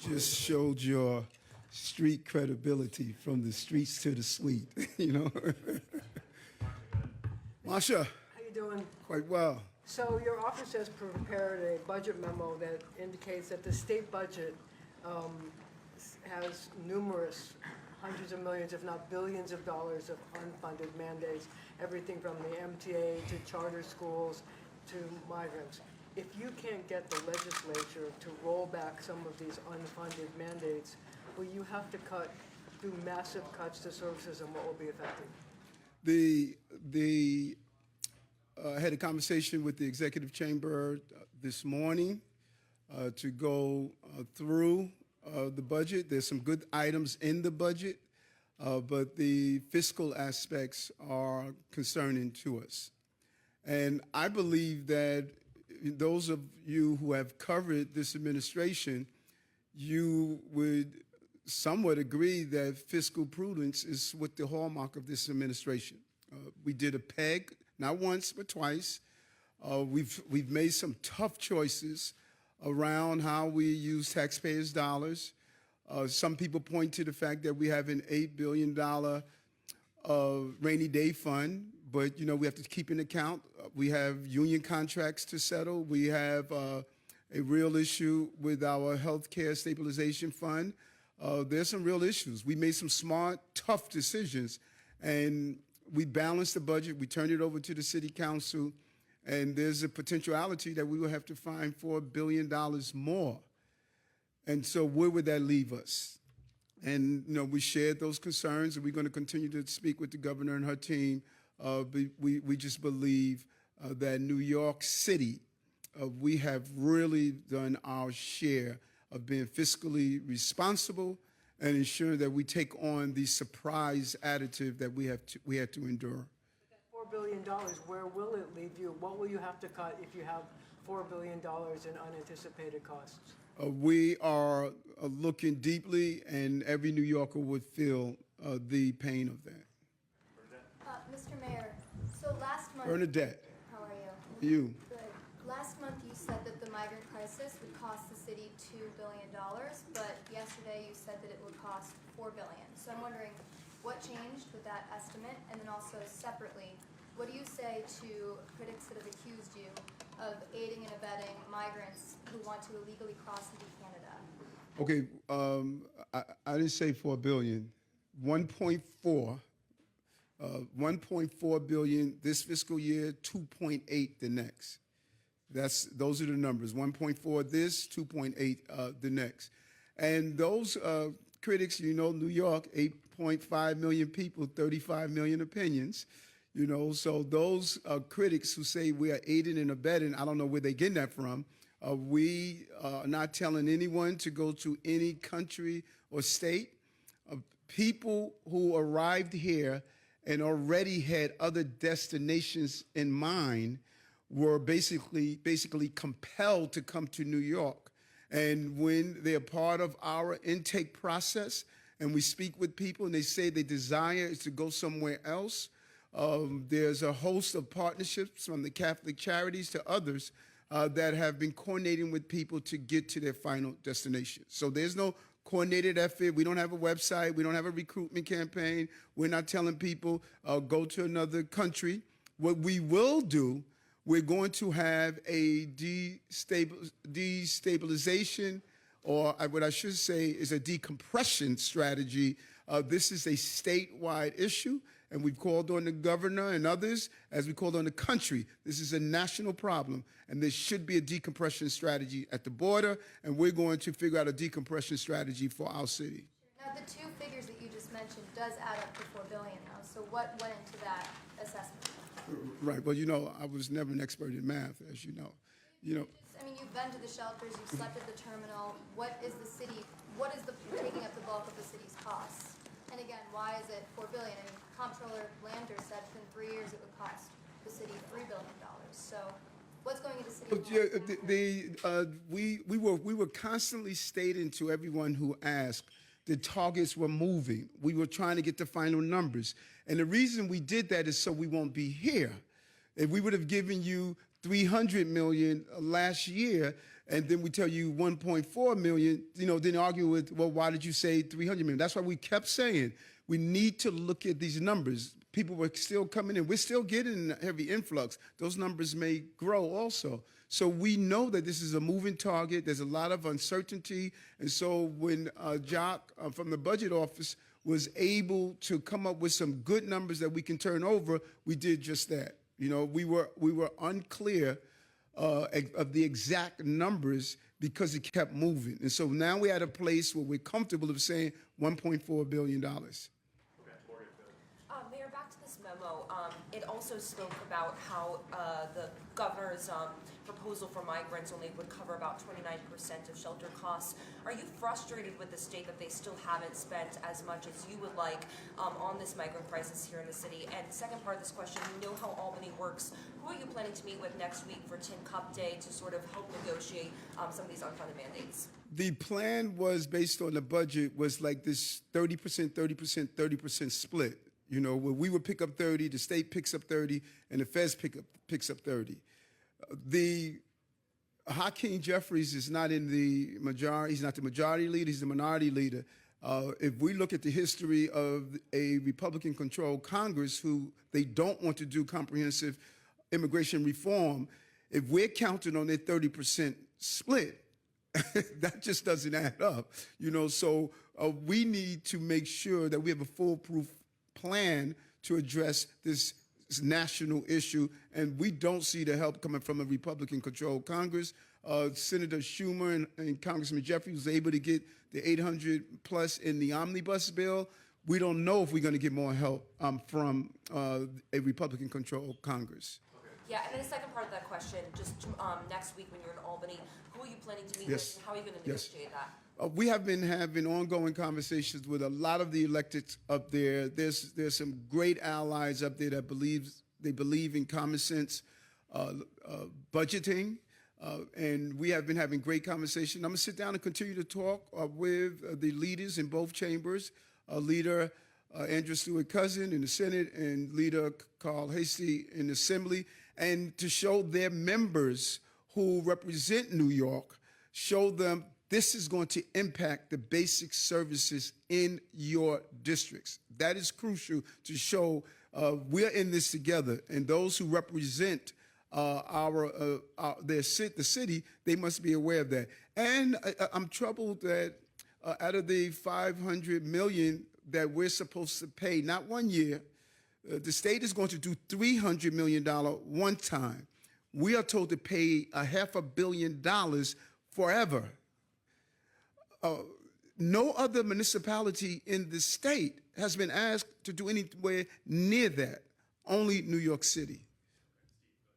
just showed your street credibility from the streets to the suite, you know. Masha. How you doing? Quite well. So your office has prepared a budget memo that indicates that the state budget has numerous hundreds of millions, if not billions of dollars of unfunded mandates, everything from the MTA to charter schools to migrants. If you can't get the legislature to roll back some of these unfunded mandates, will you have to do massive cuts to services, and what will be affected? I had a conversation with the executive chamber this morning to go through the budget. There's some good items in the budget, but the fiscal aspects are concerning to us. And I believe that those of you who have covered this administration, you would somewhat agree that fiscal prudence is what the hallmark of this administration. We did a PEG, not once but twice. We've made some tough choices around how we use taxpayers' dollars. Some people point to the fact that we have an $8 billion rainy day fund, but you know we have to keep in account we have union contracts to settle. We have a real issue with our health care stabilization fund. There's some real issues. We made some smart, tough decisions, and we balanced the budget. We turned it over to the city council, and there's a potentiality that we will have to find $4 billion more. And so where would that leave us? And you know, we shared those concerns, and we're going to continue to speak with the governor and her team. We just believe that New York City, we have really done our share of being fiscally responsible and ensuring that we take on the surprise additive that we had to endure. $4 billion, where will it leave you? What will you have to cut if you have $4 billion in unanticipated costs? We are looking deeply, and every New Yorker would feel the pain of that. Mr. Mayor, so last month... Bernadette. How are you? You. Good. Last month you said that the migrant crisis would cost the city $2 billion, but yesterday you said that it would cost $4 billion. So I'm wondering what changed with that estimate, and then also separately, what do you say to critics that have accused you of aiding and abetting migrants who want to illegally cross into Canada? Okay, I didn't say $4 billion. 1.4 billion this fiscal year, 2.8 the next. Those are the numbers. 1.4 this, 2.8 the next. And those critics, you know, New York, 8.5 million people, 35 million opinions. You know, so those critics who say we are aiding and abetting, I don't know where they're getting that from. We are not telling anyone to go to any country or state. People who arrived here and already had other destinations in mind were basically compelled to come to New York. And when they're part of our intake process and we speak with people and they say their desire is to go somewhere else, there's a host of partnerships from the Catholic Charities to others that have been coordinating with people to get to their final destination. So there's no coordinated effort. We don't have a website. We don't have a recruitment campaign. We're not telling people go to another country. What we will do, we're going to have a destabilization, or what I should say is a decompression strategy. This is a statewide issue, and we've called on the governor and others as we called on the country. This is a national problem, and there should be a decompression strategy at the border, and we're going to figure out a decompression strategy for our city. Now, the two figures that you just mentioned does add up to $4 billion now, so what went into that assessment? Right, well, you know, I was never an expert in math, as you know. I mean, you've been to the shelters, you've slept at the terminal. What is taking up the bulk of the city's costs? And again, why is it $4 billion? I mean, Comptroller Lander said within 3 years it would cost the city $3 billion. So what's going into city? We were constantly stating to everyone who asked, the targets were moving. We were trying to get the final numbers. And the reason we did that is so we won't be here. If we would have given you $300 million last year, and then we tell you 1.4 million, then argue with, well, why did you say 300 million? That's why we kept saying we need to look at these numbers. People were still coming in. We're still getting a heavy influx. Those numbers may grow also. So we know that this is a moving target. There's a lot of uncertainty. And so when Jock from the budget office was able to come up with some good numbers that we can turn over, we did just that. We were unclear of the exact numbers because it kept moving. And so now we're at a place where we're comfortable of saying $1.4 billion. Mayor, back to this memo. It also spoke about how the governor's proposal for migrants only would cover about 29% of shelter costs. Are you frustrated with the state that they still haven't spent as much as you would like on this migrant crisis here in the city? And second part of this question, you know how Albany works. Who are you planning to meet with next week for Tin Cup Day to sort of help negotiate some of these unfunded mandates? The plan was based on the budget was like this 30%, 30%, 30% split. Where we would pick up 30, the state picks up 30, and the feds picks up 30. The Hakeem Jeffries is not in the majority. He's not the majority leader. He's the minority leader. If we look at the history of a Republican-controlled Congress who they don't want to do comprehensive immigration reform, if we're counting on their 30% split, that just doesn't add up. So we need to make sure that we have a foolproof plan to address this national issue, and we don't see the help coming from a Republican-controlled Congress. Senator Schumer and Congressman Jeffries was able to get the 800 plus in the omnibus bill. We don't know if we're going to get more help from a Republican-controlled Congress. Yeah, and then the second part of that question, just next week when you're in Albany, who are you planning to meet Yes. with, and how are you going to negotiate that? We have been having ongoing conversations with a lot of the electeds up there. There's some great allies up there that believe in common sense budgeting, and we have been having great conversations. I'm going to sit down and continue to talk with the leaders in both chambers, Leader Andrew Stewart-Cousin in the Senate and Leader Carl Hasty in the Assembly, and to show their members who represent New York, show them this is going to impact the basic services in your districts. That is crucial to show we're in this together, and those who represent the city, they must be aware of that. And I'm troubled that out of the $500 million that we're supposed to pay, not 1 year, the state is going to do $300 million one time. We are told to pay $500 million forever. No other municipality in the state has been asked to do anywhere near that, only New York City.